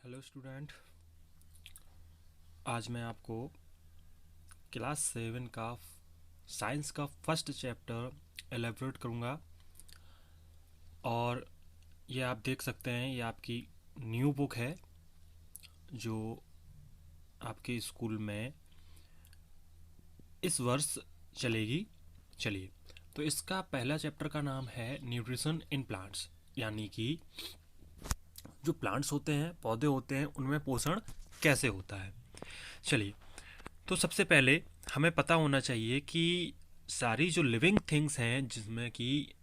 Hello student. आज मैं आपको क्लास 7 का साइंस का फर्स्ट चैप्टर एलेबोरेट करूँगा। और ये आप देख सकते हैं, ये आपकी न्यू बुक है जो आपके स्कूल में इस वर्ष चलेगी। चलिए, तो इसका पहला चैप्टर का नाम है न्यूट्रिशन इन प्लांट्स, यानी कि जो प्लांट्स होते हैं, पौधे होते हैं, उनमें पोषण कैसे होता है। चलिए, तो सबसे पहले हमें पता होना चाहिए कि सारी जो लिविंग थिंग्स हैं, जिसमें कि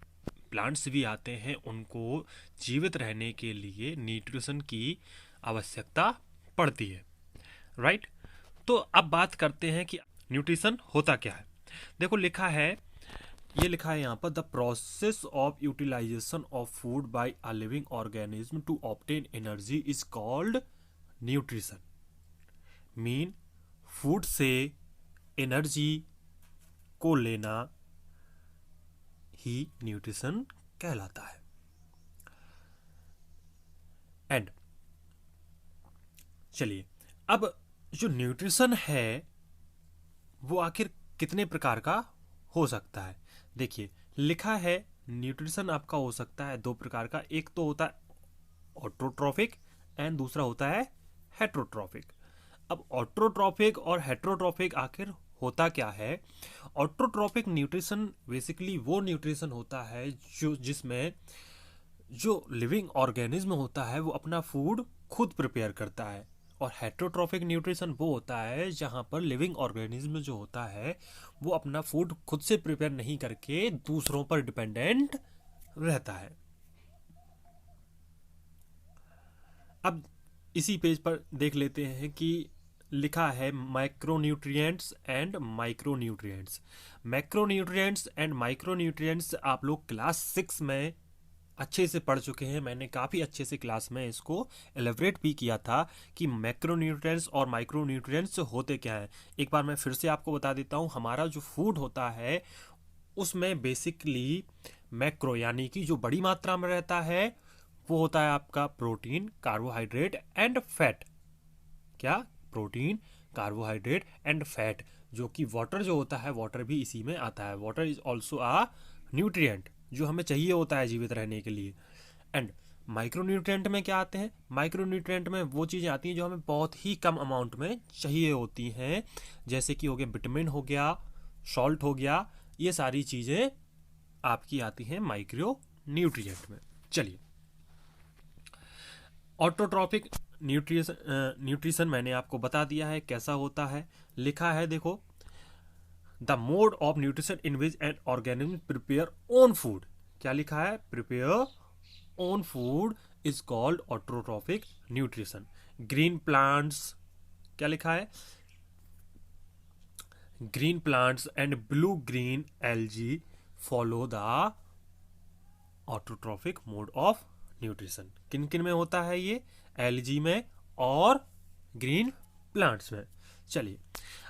प्लांट्स भी आते हैं, उनको जीवित रहने के लिए न्यूट्रिशन की आवश्यकता पड़ती है। राइट। तो अब बात करते हैं कि न्यूट्रिशन होता क्या है। देखो, लिखा है यहाँ पर, the process of utilization of food by a living organism to obtain energy is called nutrition. Mean food से एनर्जी को लेना ही न्यूट्रिशन कहलाता है। एंड चलिए, अब जो न्यूट्रिशन है वो आखिर कितने प्रकार का हो सकता है। देखिए, लिखा है न्यूट्रिशन आपका हो सकता है दो प्रकार का। एक तो होता है ऑटोट्रॉफिक एंड दूसरा होता है हेट्रोट्रॉफिक। अब ऑटोट्रॉफिक और हेट्रोट्रॉफिक आखिर होता क्या है। ऑटोट्रॉफिक न्यूट्रिशन बेसिकली वो न्यूट्रिशन होता है जो जिसमें जो लिविंग ऑर्गेनिज्म होता है वो अपना फूड खुद प्रिपेयर करता है। और हेट्रोट्रॉफिक न्यूट्रिशन वो होता है जहाँ पर लिविंग ऑर्गेनिज्म जो होता है वो अपना फूड खुद से प्रिपेयर नहीं करके दूसरों पर डिपेंडेंट रहता है। अब इसी पेज पर देख लेते हैं कि लिखा है macronutrients and micronutrients. Macronutrients and micronutrients आप लोग क्लास 6 में अच्छे से पढ़ चुके हैं। मैंने काफ़ी अच्छे से क्लास में इसको एलेबरेट भी किया था कि मैक्रोन्यूट्रिएंट्स और माइक्रोन्यूट्रिएंट्स होते क्या हैं। एक बार मैं फिर से आपको बता देता हूँ। हमारा जो फूड होता है उसमें बेसिकली मैक्रो यानी कि जो बड़ी मात्रा में रहता है वो होता है आपका प्रोटीन, कार्बोहाइड्रेट एंड फैट। क्या? Protein, carbohydrate and fat. जो कि वाटर जो होता है, वाटर भी इसी में आता है। Water is also a nutrient जो हमें चाहिए होता है जीवित रहने के लिए। एंड माइक्रोन्यूट्रिएंट में क्या आते हैं? माइक्रोन्यूट्रिएंट में वो चीज़ें आती हैं जो हमें बहुत ही कम अमाउंट में चाहिए होती हैं, जैसे कि हो गया विटामिन, हो गया सॉल्ट, हो गया। ये सारी चीज़ें आपकी आती हैं माइक्रो न्यूट्रिएंट में। चलिए, ऑटोट्रॉपिक न्यूट्रिशन मैंने आपको बता दिया है कैसा होता है। लिखा है, देखो, the mode of nutrition in which an organism prepare own food. क्या लिखा है? Prepare own food is called autotrophic nutrition. Green plants, क्या लिखा है? Green plants and blue green algae follow the autotrophic mode of nutrition. किन किन में होता है ये? एल्गी में और ग्रीन प्लांट्स में। चलिए,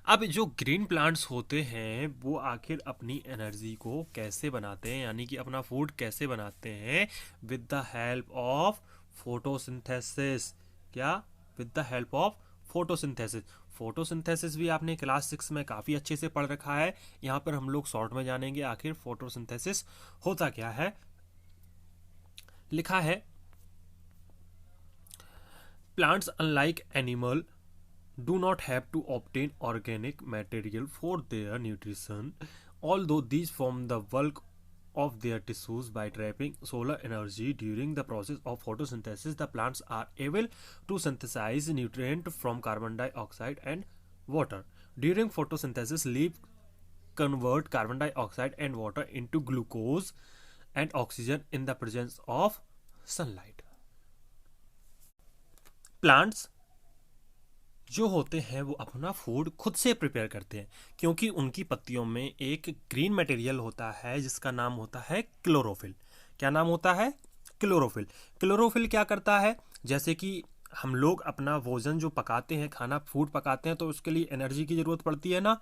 अब जो ग्रीन प्लांट्स होते हैं वो आखिर अपनी एनर्जी को कैसे बनाते हैं, यानी कि अपना फूड कैसे बनाते हैं? With the help of photosynthesis. क्या? With the help of photosynthesis. Photosynthesis भी आपने क्लास 6 में काफ़ी अच्छे से पढ़ रखा है। यहाँ पर हम लोग शॉर्ट में जानेंगे आखिर फोटोसिंथेसिस होता क्या है। लिखा है, plants unlike animal do not have to obtain organic material for their nutrition, although these form the bulk of their tissues by trapping solar energy. During the process of photosynthesis, the plants are able to synthesize nutrient from carbon dioxide and water. During photosynthesis, leaves convert carbon dioxide and water into glucose and oxygen in the presence of sunlight. Plants जो होते हैं वो अपना food खुद से prepare करते हैं, क्योंकि उनकी पत्तियों में एक ग्रीन मटेरियल होता है जिसका नाम होता है क्लोरोफिल। क्या नाम होता है? क्लोरोफिल। क्लोरोफिल क्या करता है? जैसे कि हम लोग अपना भोजन जो पकाते हैं, खाना फूड पकाते हैं, तो उसके लिए एनर्जी की ज़रूरत पड़ती है ना।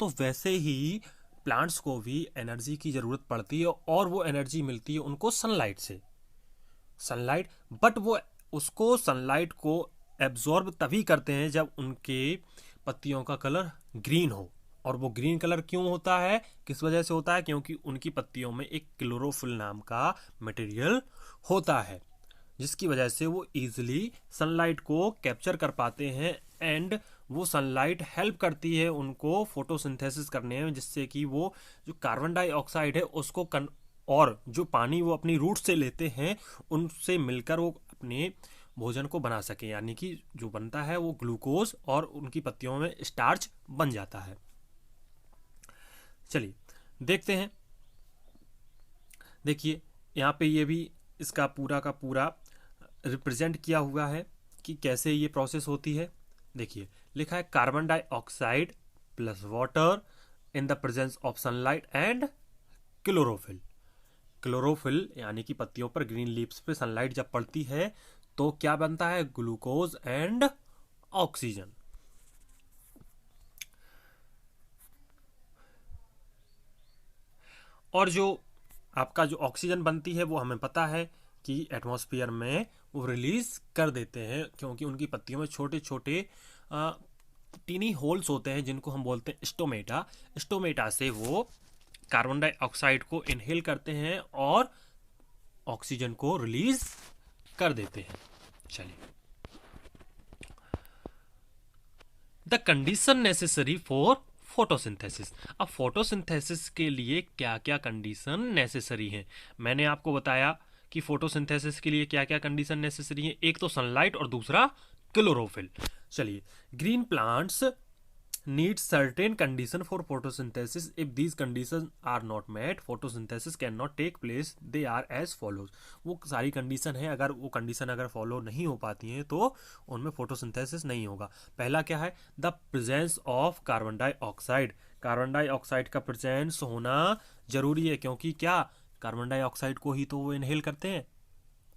तो वैसे ही प्लांट्स को भी एनर्जी की ज़रूरत पड़ती है, और वो एनर्जी मिलती है उनको सनलाइट से। सनलाइट, बट वो उसको सनलाइट को एब्जॉर्ब तभी करते हैं जब उनके पत्तियों का कलर ग्रीन हो। और वो ग्रीन कलर क्यों होता है, किस वजह से होता है? क्योंकि उनकी पत्तियों में एक क्लोरोफिल नाम का मटेरियल होता है, जिसकी वजह से वो इजीली सनलाइट को कैप्चर कर पाते हैं। एंड वो सनलाइट हेल्प करती है उनको फोटोसिंथेसिस करने में, जिससे कि वो जो कार्बन डाइऑक्साइड है उसको और जो पानी वो अपनी रूट से लेते हैं उनसे मिलकर वो अपने भोजन को बना सके, यानी कि जो बनता है वो ग्लूकोज और उनकी पत्तियों में स्टार्च बन जाता है। चलिए देखते हैं। देखिए यहाँ पे ये भी इसका पूरा का पूरा रिप्रेजेंट किया हुआ है कि कैसे ये प्रोसेस होती है। देखिए लिखा है carbon dioxide plus water in the presence of sunlight and chlorophyll. Chlorophyll यानी कि पत्तियों पर, ग्रीन लीव्स पे सनलाइट जब पड़ती है तो क्या बनता है? Glucose and oxygen. और जो आपका जो ऑक्सीजन बनती है वो हमें पता है कि एटमॉस्फेयर में वो रिलीज कर देते हैं, क्योंकि उनकी पत्तियों में छोटे छोटे टीनी होल्स होते हैं जिनको हम बोलते हैं स्टोमेटा। स्टोमेटा से वो कार्बन डाइऑक्साइड को इनहेल करते हैं और ऑक्सीजन को रिलीज कर देते हैं। चलिए, the condition necessary for photosynthesis. अब फोटोसिंथेसिस के लिए क्या क्या कंडीशन नेसेसरी हैं? मैंने आपको बताया कि फोटोसिंथेसिस के लिए क्या क्या कंडीशन नेसेसरी हैं। एक तो सनलाइट और दूसरा क्लोरोफिल। चलिए, green plants need certain condition for photosynthesis. If these conditions are not met, photosynthesis cannot take place. They are as follows. वो सारी कंडीशन है, अगर वो कंडीशन अगर फॉलो नहीं हो पाती हैं तो उनमें फोटोसिंथेसिस नहीं होगा। पहला क्या है? The presence of carbon dioxide. Carbon dioxide का प्रेजेंस होना जरूरी है, क्योंकि क्या, कार्बन डाइऑक्साइड को ही तो वो इनहेल करते हैं,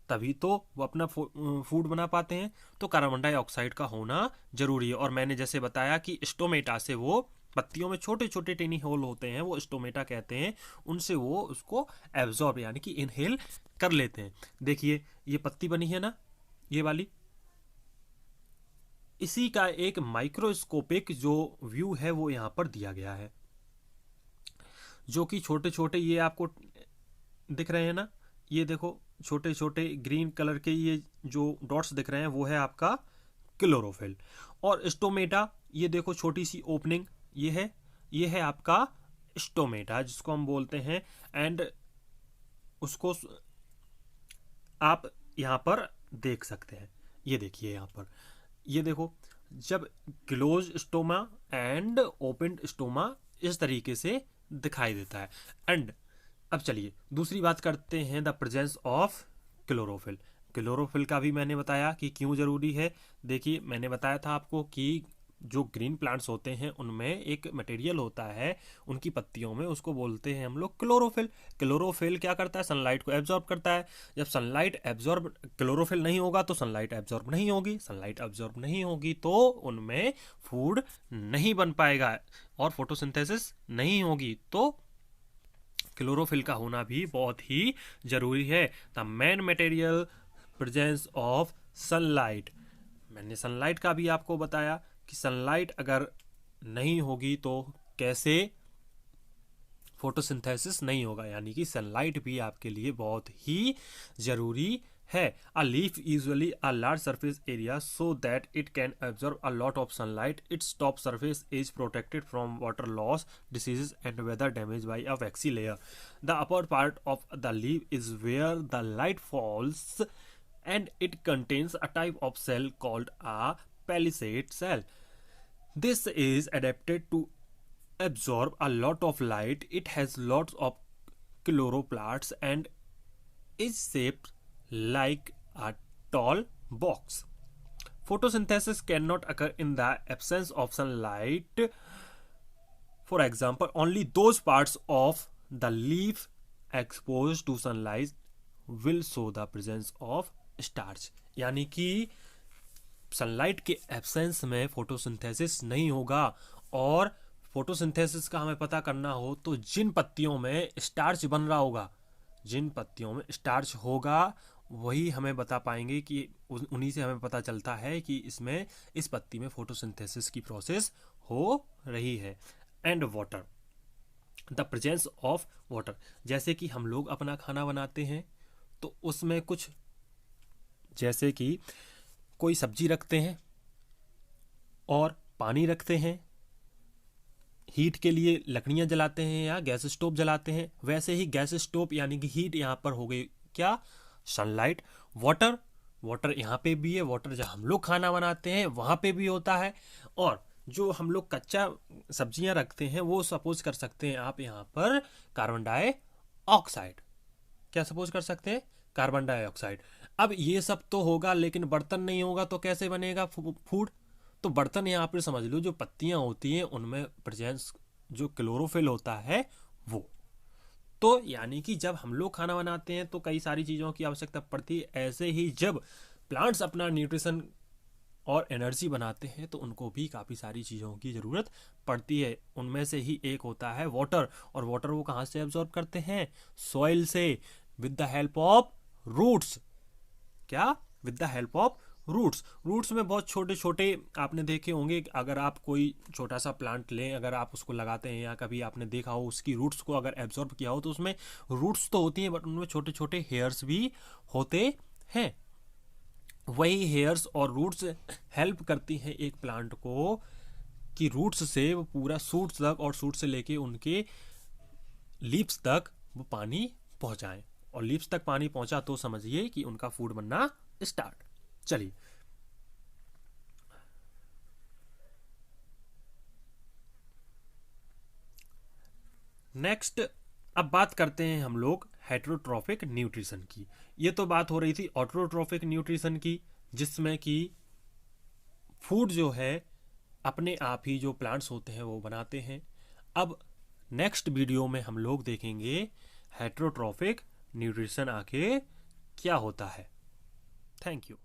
तभी तो वो अपना फूड बना पाते हैं। तो कार्बन डाइऑक्साइड का होना जरूरी है। और मैंने जैसे बताया कि स्टोमेटा से वो पत्तियों में छोटे छोटे टेनी होल होते हैं, वो स्टोमेटा कहते हैं, उनसे वो उसको एब्जॉर्ब यानी कि इनहेल कर लेते हैं। देखिए ये पत्ती बनी है ना, ये वाली, इसी का एक माइक्रोस्कोपिक जो व्यू है वो यहाँ पर दिया गया है, जो कि छोटे छोटे ये आपको दिख रहे हैं ना, ये देखो छोटे छोटे ग्रीन कलर के ये जो डॉट्स दिख रहे हैं वो है आपका क्लोरोफिल। और स्टोमेटा, ये देखो छोटी सी ओपनिंग, ये है आपका स्टोमेटा जिसको हम बोलते हैं। एंड उसको आप यहाँ पर देख सकते हैं, ये देखिए यहाँ पर, ये देखो, जब close stoma and open stoma इस तरीके से दिखाई देता है। एंड अब चलिए दूसरी बात करते हैं, the presence of chlorophyll. Chlorophyll का भी मैंने बताया कि क्यों जरूरी है। देखिए मैंने बताया था आपको कि जो ग्रीन प्लांट्स होते हैं उनमें एक मटेरियल होता है उनकी पत्तियों में, उसको बोलते हैं हम लोग क्लोरोफिल। क्लोरोफिल क्या करता है? सनलाइट को एब्जॉर्ब करता है। जब सनलाइट एब्जॉर्ब, क्लोरोफिल नहीं होगा तो सनलाइट एब्जॉर्ब नहीं होगी, सनलाइट एब्जॉर्ब नहीं होगी तो उनमें फूड नहीं बन पाएगा और फोटोसिंथेसिस नहीं होगी। तो क्लोरोफिल का होना भी बहुत ही जरूरी है। The main material presence of sunlight. मैंने सनलाइट का भी आपको बताया कि सनलाइट अगर नहीं होगी तो कैसे फोटोसिंथेसिस नहीं होगा, यानी कि सनलाइट भी आपके लिए बहुत ही जरूरी है। A leaf usually a large surface area so that it can absorb a lot of sunlight. Its top surface is protected from water loss, diseases and weather damage by a waxy layer. The upper part of the leaf is where the light falls and it contains a type of cell called a palisade cell. This is adapted to absorb a lot of light. It has lots of chloroplasts and is shaped like a tall box. Photosynthesis cannot occur in the absence of sunlight. For example, only those parts of the leaf exposed to sunlight will show the presence of starch. यानी कि sunlight के absence में photosynthesis नहीं होगा। और photosynthesis का हमें पता करना हो तो जिन पत्तियों में स्टार्च बन रहा होगा, जिन पत्तियों में स्टार्च होगा वही हमें बता पाएंगे कि उन्हीं से हमें पता चलता है कि इसमें इस पत्ती में फोटोसिंथेसिस की प्रोसेस हो रही है। And water, the presence of water, जैसे कि हम लोग अपना खाना बनाते हैं तो उसमें कुछ, जैसे कि कोई सब्जी रखते हैं और पानी रखते हैं, हीट के लिए लकड़ियां जलाते हैं या गैस स्टोव जलाते हैं, वैसे ही गैस स्टोव यानी कि हीट यहाँ पर हो गई क्या, सनलाइट। वाटर, वाटर यहाँ पे भी है, वाटर जहाँ हम लोग खाना बनाते हैं वहाँ पे भी होता है। और जो हम लोग कच्चा सब्जियां रखते हैं वो सपोज कर सकते हैं आप यहाँ पर कार्बन डाइऑक्साइड, क्या सपोज कर सकते हैं, कार्बन डाइऑक्साइड। अब ये सब तो होगा लेकिन बर्तन नहीं होगा तो कैसे बनेगा फूड। तो बर्तन यहाँ पर समझ लो जो पत्तियां होती हैं उनमें प्रेजेंस जो क्लोरोफिल होता है वो। तो यानी कि जब हम लोग खाना बनाते हैं तो कई सारी चीज़ों की आवश्यकता पड़ती है, ऐसे ही जब प्लांट्स अपना न्यूट्रिशन और एनर्जी बनाते हैं तो उनको भी काफ़ी सारी चीज़ों की ज़रूरत पड़ती है। उनमें से ही एक होता है वाटर, और वाटर वो कहाँ से एब्जॉर्ब करते हैं, सॉइल से, with the help of roots. क्या, with the help of roots. Roots में बहुत छोटे छोटे आपने देखे होंगे, अगर आप कोई छोटा सा प्लांट लें, अगर आप उसको लगाते हैं या कभी आपने देखा हो उसकी रूट्स को अगर एब्जॉर्ब किया हो तो उसमें रूट्स तो होती हैं बट उनमें छोटे छोटे हेयर्स भी होते हैं। वही हेयर्स और रूट्स हेल्प करती हैं एक प्लांट को कि रूट्स से वो पूरा सूट्स तक और सूट से लेके उनके लीव्स तक वो पानी पहुंचाएं, और लीव्स तक पानी पहुंचा तो समझिए कि उनका फूड बनना स्टार्ट। चलिए नेक्स्ट, अब बात करते हैं हम लोग हेटरोट्रॉफिक न्यूट्रिशन की। ये तो बात हो रही थी ऑटोट्रॉफिक न्यूट्रिशन की, जिसमें कि फूड जो है अपने आप ही जो प्लांट्स होते हैं वो बनाते हैं। अब नेक्स्ट वीडियो में हम लोग देखेंगे हेटरोट्रॉफिक न्यूट्रिशन आके क्या होता है। Thank you.